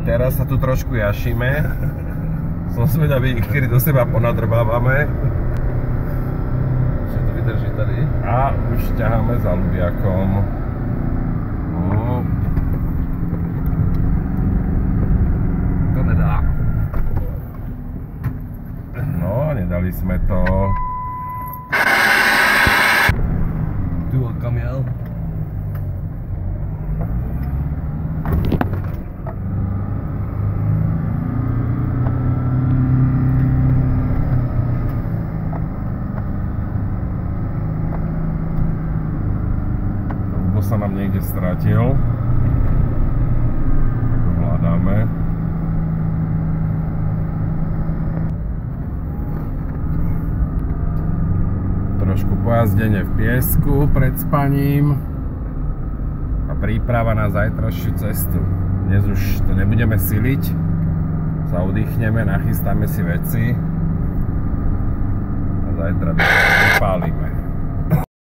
Teraz sa tu trošku jašíme. Som zvedavý, kedy do seba ponadrbávame. Čo to vydrží tady? A už ťaháme za ľubiakom. To nedá. No, nedali sme to. Tu a kam jel? Sa nám niekde stratil. Tak ho hľadáme. Trošku pojazdenie v piesku pred spaním a príprava na zajtrajšiu cestu. Dnes už to nebudeme siliť, sa oddychneme, nachystáme si veci a zajtra vypálime.